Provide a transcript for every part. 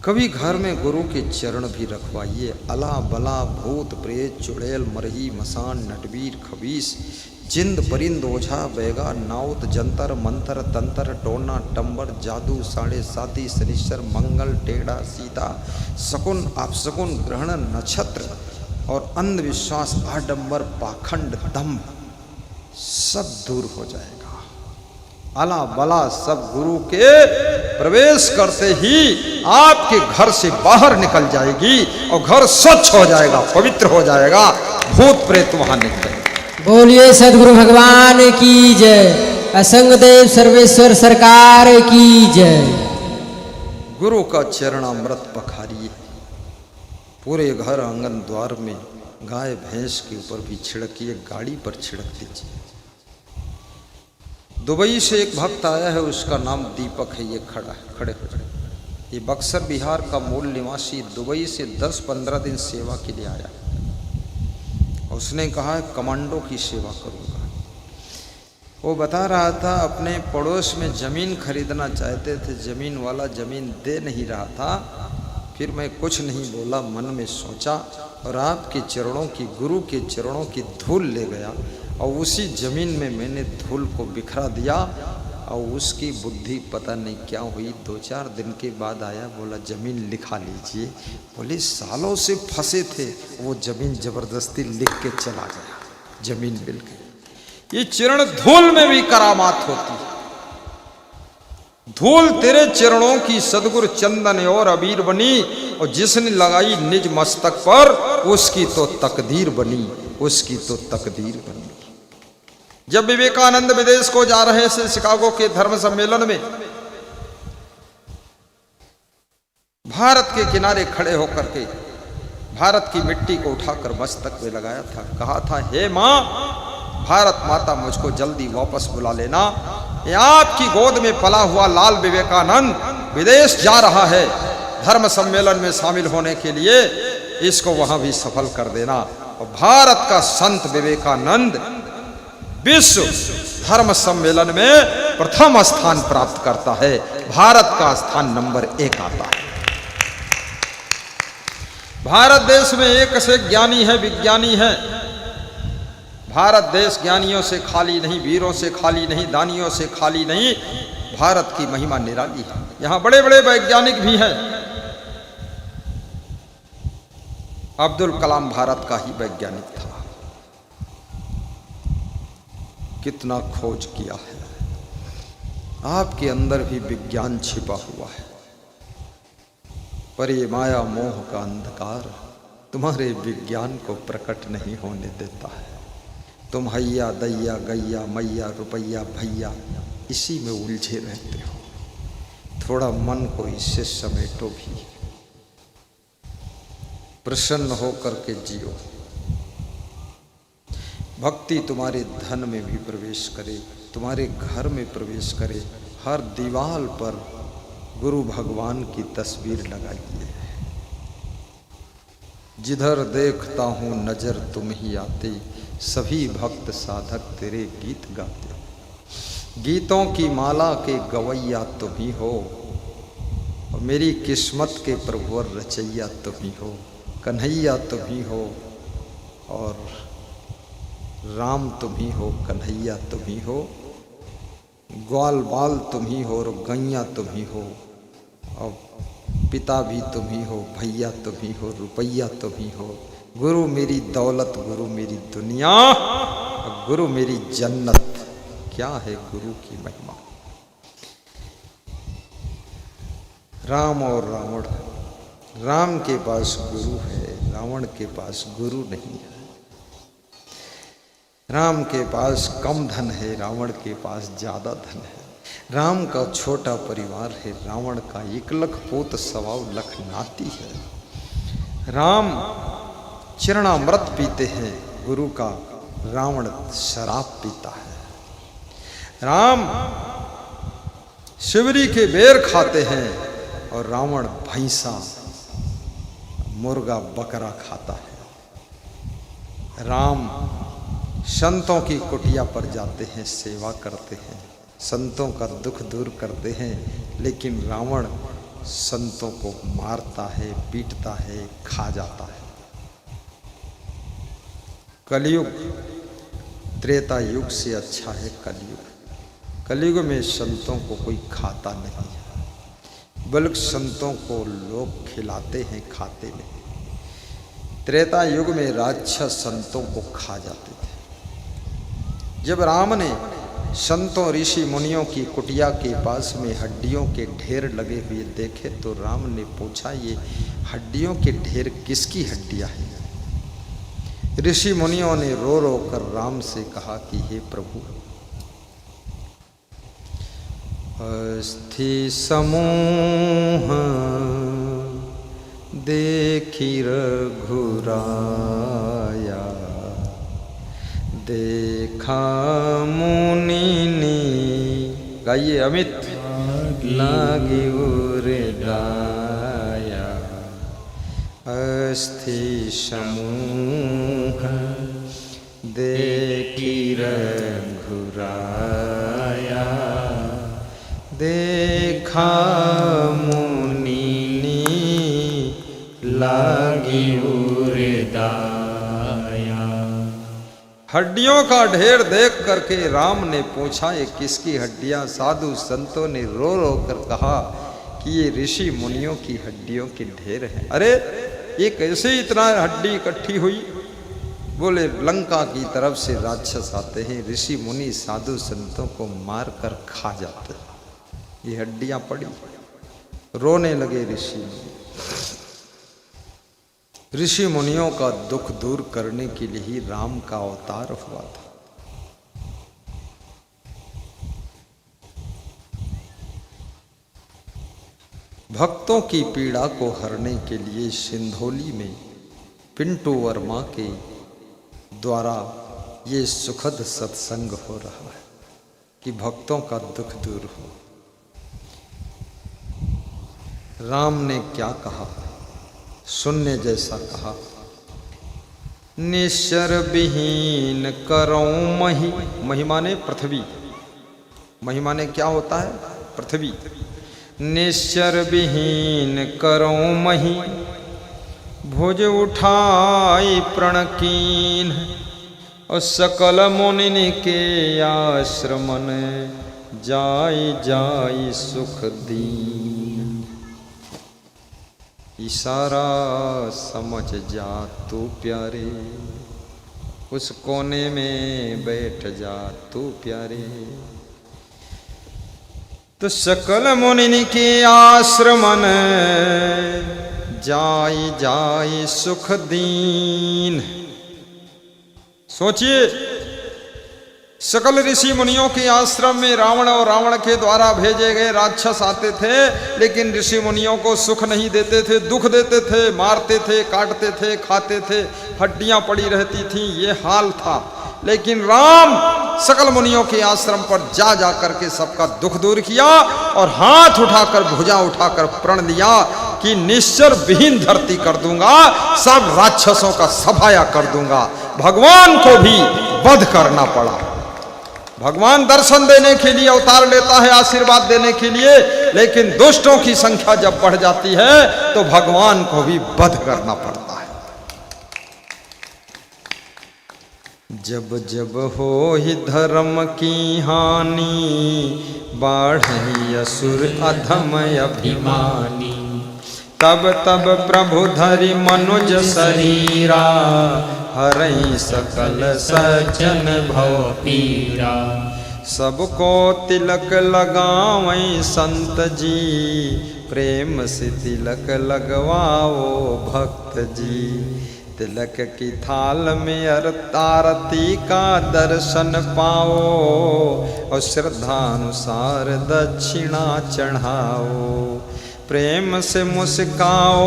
कभी घर में गुरु के चरण भी रखवाइए। अला बला भूत प्रेत चुड़ैल मरही मसान नटवीर खबीस जिंद परिंद ओझा बैगा नाउत जंतर मंतर तंत्र टोना टंबर जादू साढ़े साती शनिश्चर मंगल टेढ़ा सीधा शकुन अपशकुन ग्रहण नक्षत्र और अंधविश्वास आडंबर पाखंड दम्भ सब दूर हो जाएगा। अला बला सब गुरु के प्रवेश करते ही आपके घर से बाहर निकल जाएगी और घर स्वच्छ हो जाएगा, पवित्र हो जाएगा, भूत प्रेत वहां निकले। बोलिए सदगुरु भगवान की जय, असंग देव सर्वेश्वर सरकार की जय। गुरु का चरणामृत पखारिए, पूरे घर आंगन द्वार में गाय भैंस के ऊपर भी छिड़किए, गाड़ी पर छिड़क दीजिए। दुबई से एक भक्त आया है, उसका नाम दीपक है, ये खड़ा है, खड़े हो जाए। ये बक्सर बिहार का मूल निवासी दुबई से 10-15 दिन सेवा के लिए आया। उसने कहा है कमांडो की सेवा करूँगा। वो बता रहा था अपने पड़ोस में ज़मीन खरीदना चाहते थे, ज़मीन वाला ज़मीन दे नहीं रहा था। फिर मैं कुछ नहीं बोला, मन में सोचा और आपके चरणों की, गुरु के चरणों की धूल ले गया और उसी ज़मीन में मैंने धूल को बिखरा दिया और उसकी बुद्धि पता नहीं क्या हुई। 2-4 दिन के बाद आया, बोला ज़मीन लिखा लीजिए। बोले सालों से फंसे थे, वो ज़मीन ज़बरदस्ती लिख के चला गया, ज़मीन मिल गई। ये चरण धूल में भी करामात होती है। धूल तेरे चरणों की सदगुरु चंदन और अबीर बनी और जिसने लगाई निज मस्तक पर उसकी तो तकदीर बनी, उसकी तो तकदीर बनी। जब विवेकानंद विदेश को जा रहे थे शिकागो के धर्म सम्मेलन में, भारत के किनारे खड़े होकर के भारत की मिट्टी को उठाकर मस्तक में लगाया था। कहा था, हे मां भारत माता मुझको जल्दी वापस बुला लेना। ये आपकी गोद में पला हुआ लाल विवेकानंद विदेश जा रहा है धर्म सम्मेलन में शामिल होने के लिए, इसको वहां भी सफल कर देना। और भारत का संत विवेकानंद विश्व धर्म सम्मेलन में प्रथम स्थान प्राप्त करता है, भारत का स्थान नंबर 1 आता है। भारत देश में एक से ज्ञानी है, विज्ञानी है। भारत देश ज्ञानियों से खाली नहीं, वीरों से खाली नहीं, दानियों से खाली नहीं। भारत की महिमा निराली है। यहां बड़े बड़े वैज्ञानिक भी हैं। अब्दुल कलाम भारत का ही वैज्ञानिक था। कितना खोज किया है। आपके अंदर भी विज्ञान छिपा हुआ है, पर ये माया मोह का अंधकार तुम्हारे विज्ञान को प्रकट नहीं होने देता है। तुम हैया दैया गैया मैया रुपैया भैया इसी में उलझे रहते हो। थोड़ा मन को इससे समेटो भी, प्रसन्न होकर के जियो। भक्ति तुम्हारे धन में भी प्रवेश करे, तुम्हारे घर में प्रवेश करे। हर दीवार पर गुरु भगवान की तस्वीर लगाइए। जिधर देखता हूँ नजर तुम ही आते, सभी भक्त साधक तेरे गीत गाते। गीतों की माला के गवैया तुम ही हो और मेरी किस्मत के प्रभुवर रचैया तुम ही हो। कन्हैया तुम ही हो और राम तुम ही हो, कन्हैया तुम ही हो, ग्वाल बाल तुम ही हो और गैया तुम ही हो, और पिता भी तुम ही हो, भैया तुम ही हो, रुपैया तुम ही हो। गुरु मेरी दौलत, गुरु मेरी दुनिया, गुरु मेरी जन्नत। क्या है गुरु की महिमा। राम और रावण, राम के पास गुरु है, रावण के पास गुरु नहीं है। राम के पास कम धन है, रावण के पास ज़्यादा धन है। राम का छोटा परिवार है, रावण का 1 लाख पूत 1.25 लाख नाती है। राम चरणामृत पीते हैं गुरु का, रावण शराब पीता है। राम शिवरी के बेर खाते हैं और रावण भैंसा मुर्गा बकरा खाता है। राम संतों की कुटिया पर जाते हैं, सेवा करते हैं, संतों का दुख दूर करते हैं। लेकिन रावण संतों को मारता है, पीटता है, खा जाता है। कलयुग त्रेता युग से अच्छा है कलयुग। कलयुग में संतों को कोई खाता नहीं है, बल्कि संतों को लोग खिलाते हैं, खाते नहीं। त्रेता युग में राक्षस संतों को खा जाते थे। जब राम ने संतों ऋषि मुनियों की कुटिया के पास में हड्डियों के ढेर लगे हुए देखे तो राम ने पूछा, ये हड्डियों के ढेर किसकी हड्डियां हैं? ऋषि मुनियों ने रो रो कर राम से कहा कि हे प्रभु, अस्थि समूह देखी रघुराया, देखा मुनि ने, गाइए अमित, लागे उर्दाया। अस्थि समूह देखी रघुराया, देखा मुनि ने, लागी उर्दाया। हड्डियों का ढेर देख करके राम ने पूछा, ये किसकी हड्डियां? साधु संतों ने रो रो कर कहा कि ये ऋषि मुनियों की हड्डियों के ढेर हैं। अरे ये कैसे इतना हड्डी इकट्ठी हुई? बोले लंका की तरफ से राक्षस आते हैं, ऋषि मुनि साधु संतों को मार कर खा जाते हैं, ये हड्डियां पड़ी। रोने लगे ऋषि मुनि। ऋषि मुनियों का दुख दूर करने के लिए ही राम का अवतार हुआ था। भक्तों की पीड़ा को हरने के लिए सिंधौली में पिंटू वर्मा के द्वारा ये सुखद सत्संग हो रहा है कि भक्तों का दुख दूर हो। राम ने क्या कहा, सुनने जैसा कहा। निश्चर विहीन करो मही, महिमा ने पृथ्वी, महिमा ने क्या होता है? पृथ्वी। निश्चर विहीन करो मही, भुज उठाई प्रण कीन, और सकल मुनि के आश्रमन, जाई जाई सुख दीन। इशारा समझ जा तू प्यारे, उस कोने में बैठ जा तू प्यारे। तो सकल मुनि के आश्रमन, जाई जाई सुख दीन। सोचिए, सकल ऋषि मुनियों के आश्रम में रावण और रावण के द्वारा भेजे गए राक्षस आते थे, लेकिन ऋषि मुनियों को सुख नहीं देते थे, दुख देते थे, मारते थे, काटते थे, खाते थे, हड्डियां पड़ी रहती थीं, ये हाल था। लेकिन राम सकल मुनियों के आश्रम पर जा जा करके सबका दुख दूर किया और हाथ उठाकर, भुजा उठाकर प्रण दिया कि निश्चर विहीन धरती कर दूंगा, सब राक्षसों का सफाया कर दूंगा। भगवान को भी वध करना पड़ा। भगवान दर्शन देने के लिए अवतार लेता है, आशीर्वाद देने के लिए, लेकिन दुष्टों की संख्या जब बढ़ जाती है तो भगवान को भी वध करना पड़ता है। जब जब हो ही धर्म की हानि, बाढ़ई असुर अधम अभिमानी, तब तब प्रभु धरि मनुज शरीरा, हरई सकल सज्जन भव पीरा। सबको तिलक लगावई संत जी, प्रेम से तिलक लगवाओ भक्त जी। तिलक की थाल में आरती का दर्शन पाओ, और श्रद्धानुसार दक्षिणा चढ़ाओ। प्रेम से मुस्काओ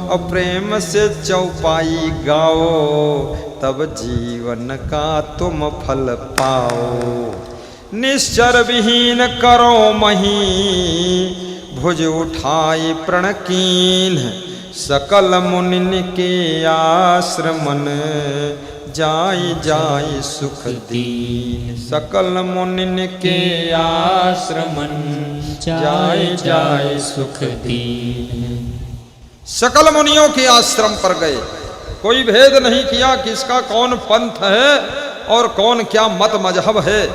और प्रेम से चौपाई गाओ, तब जीवन का तुम फल पाओ। निश्चर विहीन करो मही, भुज उठाई प्रण कीन, सकल मुनि के आश्रमन, जाई जाई सुख दीन। सकल मुनिन के आश्रमन जाए जाए सुख दीन। सकल मुनियों के आश्रम पर गए, कोई भेद नहीं किया किसका कौन पंथ है और कौन क्या मत मजहब है।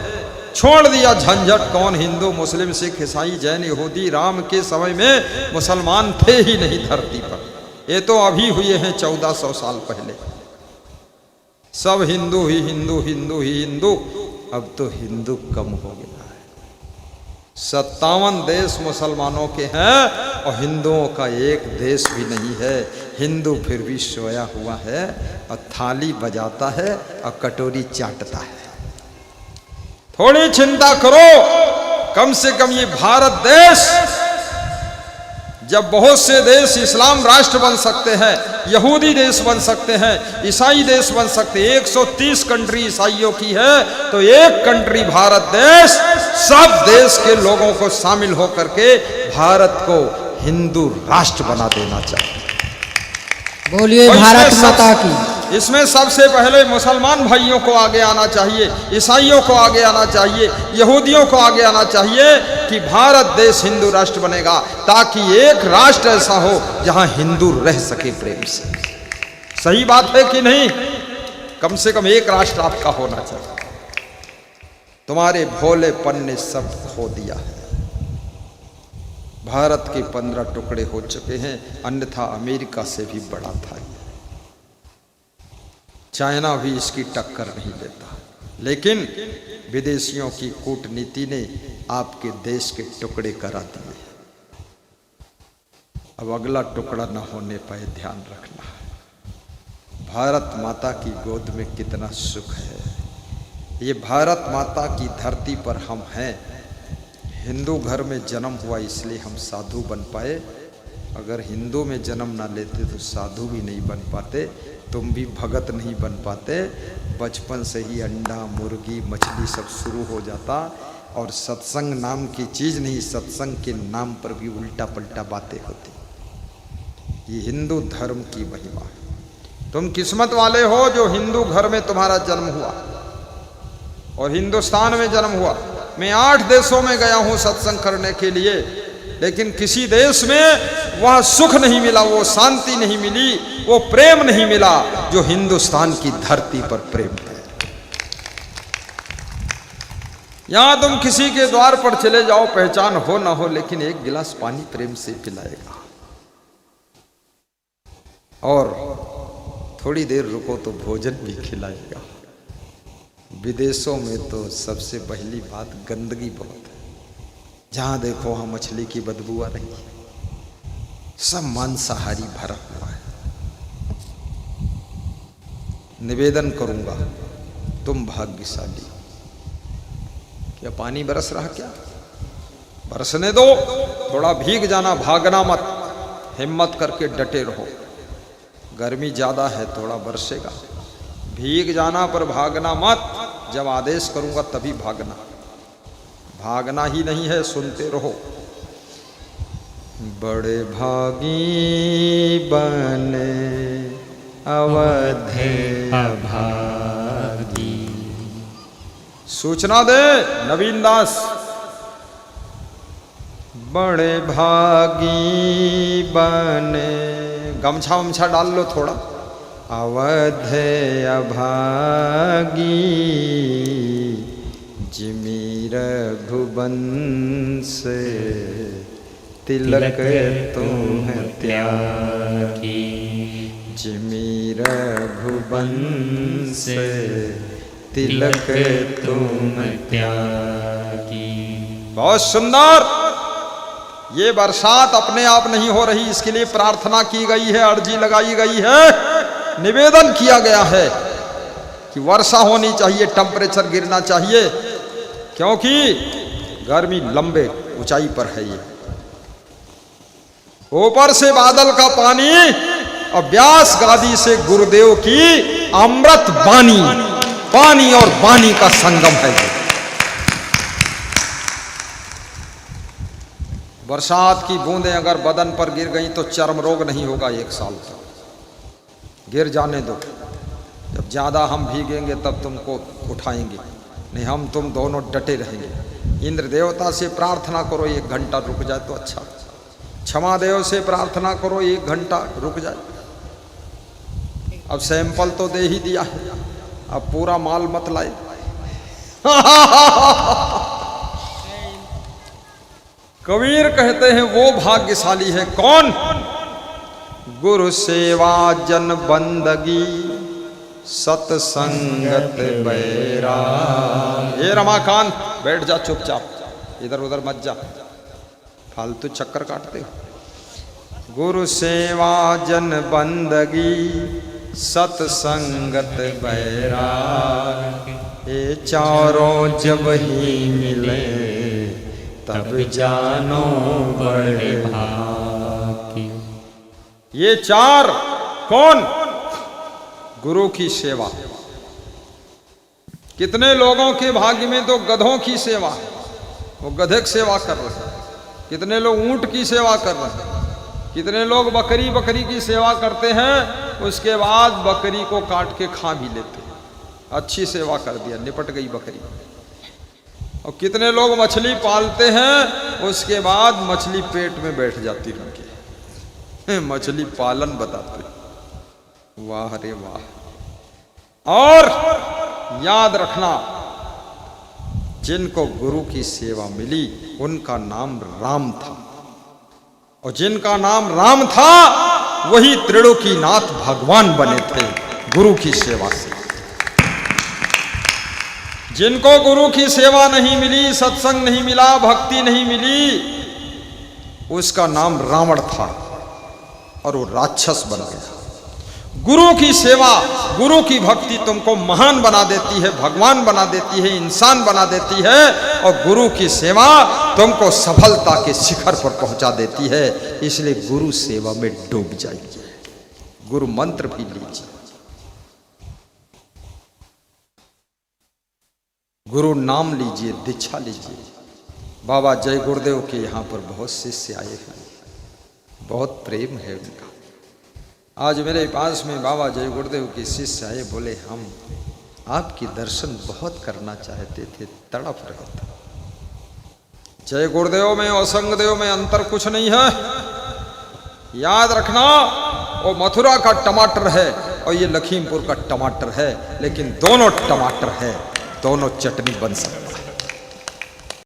छोड़ दिया झंझट, कौन हिंदू मुस्लिम सिख ईसाई जैन यहूदी। राम के समय में मुसलमान थे ही नहीं धरती पर, ये तो अभी हुए हैं 1400 साल पहले। सब हिंदू ही हिंदू, हिंदू ही हिंदू। अब तो हिंदू कम हो गया है। 57 देश मुसलमानों के हैं और हिंदुओं का एक देश भी नहीं है। हिंदू फिर भी सोया हुआ है और थाली बजाता है और कटोरी चाटता है। थोड़ी चिंता करो, कम से कम ये भारत देश, जब बहुत से देश इस्लाम राष्ट्र बन सकते हैं, यहूदी देश बन सकते हैं, ईसाई देश बन सकते हैं, 130 कंट्री ईसाइयों की है, तो एक कंट्री भारत देश सब देश के लोगों को शामिल होकर के भारत को हिंदू राष्ट्र बना देना चाहिए। बोलिए भारत माता की। इसमें सबसे पहले मुसलमान भाइयों को आगे आना चाहिए, ईसाइयों को आगे आना चाहिए, यहूदियों को आगे आना चाहिए कि भारत देश हिंदू राष्ट्र बनेगा, ताकि एक राष्ट्र ऐसा हो जहां हिंदू रह सके प्रेम से। सही बात है कि नहीं? कम से कम एक राष्ट्र आपका होना चाहिए। तुम्हारे भोलेपन ने सब खो दिया है। भारत के 15 टुकड़े हो चुके हैं, अन्यथा अमेरिका से भी बड़ा था। चाइना भी इसकी टक्कर नहीं देता, लेकिन विदेशियों की कूटनीति ने आपके देश के टुकड़े करा दिए। अब अगला टुकड़ा न होने पाए, ध्यान रखना है। भारत माता की गोद में कितना सुख है। ये भारत माता की धरती पर हम हैं। हिंदू घर में जन्म हुआ इसलिए हम साधु बन पाए। अगर हिंदू में जन्म ना लेते तो साधु भी नहीं बन पाते, तुम भी भगत नहीं बन पाते। बचपन से ही अंडा मुर्गी मछली सब शुरू हो जाता, और सत्संग नाम की चीज़ नहीं, सत्संग के नाम पर भी उल्टा पल्टा बातें होती। ये हिंदू धर्म की महिमा है। तुम किस्मत वाले हो जो हिंदू घर में तुम्हारा जन्म हुआ और हिंदुस्तान में जन्म हुआ। मैं 8 देशों में गया हूँ सत्संग करने के लिए, लेकिन किसी देश में वह सुख नहीं मिला, वो शांति नहीं मिली, वो प्रेम नहीं मिला जो हिंदुस्तान की धरती पर प्रेम है। यहां तुम किसी के द्वार पर चले जाओ, पहचान हो ना हो, लेकिन एक गिलास पानी प्रेम से पिलाएगा, और थोड़ी देर रुको तो भोजन भी खिलाएगा। विदेशों में तो सबसे पहली बात गंदगी बहुत है। जहां देखो वहां मछली की बदबू आ रही है, सब मांसाहारी भरा हुआ है। निवेदन करूंगा, तुम भाग्यशाली। क्या पानी बरस रहा? क्या बरसने दो, थोड़ा भीग जाना, भागना मत, हिम्मत करके डटे रहो। गर्मी ज्यादा है, थोड़ा बरसेगा, भीग जाना पर भागना मत। जब आदेश करूंगा तभी भागना, भागना ही नहीं है, सुनते रहो। बड़े भागी बने अवधे अभागी। सूचना दे नवीन दास। बड़े भागी बने, गमछा वमछा डाल लो थोड़ा। अवधे अभागी जिमी रघुवंश तिलक तुम त्यागी। जिमी रघुवंश तिलक तुम त्यागी। बहुत सुंदर। ये बरसात अपने आप नहीं हो रही, इसके लिए प्रार्थना की गई है, अर्जी लगाई गई है, निवेदन किया गया है कि वर्षा होनी चाहिए, टेम्परेचर गिरना चाहिए, क्योंकि गर्मी लंबे ऊंचाई पर है। ये ऊपर से बादल का पानी और व्यास गादी से गुरुदेव की अमृत वाणी, पानी और वाणी का संगम है। बरसात की बूंदें अगर बदन पर गिर गई तो चर्म रोग नहीं होगा 1 साल तक। गिर जाने दो, जब ज़्यादा हम भीगेंगे तब तुमको उठाएंगे, नहीं हम तुम दोनों डटे रहेंगे। इंद्र देवता से प्रार्थना करो 1 घंटा रुक जाए तो अच्छा, क्षमा देव से प्रार्थना करो 1 घंटा रुक जाए। अब सैंपल तो दे ही दिया है, अब पूरा माल मत लाए। कबीर कहते हैं वो भाग्यशाली है कौन? गुरु सेवा जन बंदगी सतसंगत बैराग। हे रमाकांत बैठ जा चुपचाप, इधर उधर मत जा, फालतू चक्कर काटते हो। गुरु सेवा जन बंदगी सतसंगत बैराग, ये चारों जब ही मिले तब जानो बड़े भाग्य। ये 4 कौन? गुरु की सेवा। कितने लोगों के भाग्य में तो गधों की सेवा है, वो गधे की सेवा कर रहे हैं। कितने लोग ऊंट की सेवा कर रहे हैं, कितने लोग बकरी की सेवा करते हैं, उसके बाद बकरी को काट के खा भी लेते हैं। अच्छी सेवा कर दिया, निपट गई बकरी। और कितने लोग मछली पालते हैं, उसके बाद मछली पेट में बैठ जाती उनके, मछली पालन बताते। वाह रे वाह। और याद रखना, जिनको गुरु की सेवा मिली उनका नाम राम था, और जिनका नाम राम था वही त्रिलोकीनाथ भगवान बने थे गुरु की सेवा से। जिनको गुरु की सेवा नहीं मिली, सत्संग नहीं मिला, भक्ति नहीं मिली, उसका नाम रावण था और वो राक्षस बन गया। गुरु की सेवा, गुरु की भक्ति तुमको महान बना देती है, भगवान बना देती है, इंसान बना देती है, और गुरु की सेवा तुमको सफलता के शिखर पर पहुंचा देती है। इसलिए गुरु सेवा में डूब जाइए, गुरु मंत्र भी लीजिए, गुरु नाम लीजिए, दीक्षा लीजिए। बाबा जय गुरुदेव के यहाँ पर बहुत शिष्य आए हैं, बहुत प्रेम है उनका। आज मेरे पास में बाबा जय गुरुदेव के शिष्य आए, बोले हम आपकी दर्शन बहुत करना चाहते थे, तड़प रहे थे। जय गुरुदेव में और संगदेव में अंतर कुछ नहीं है। याद रखना, वो मथुरा का टमाटर है और ये लखीमपुर का टमाटर है, लेकिन दोनों टमाटर है, दोनों चटनी बन सकते।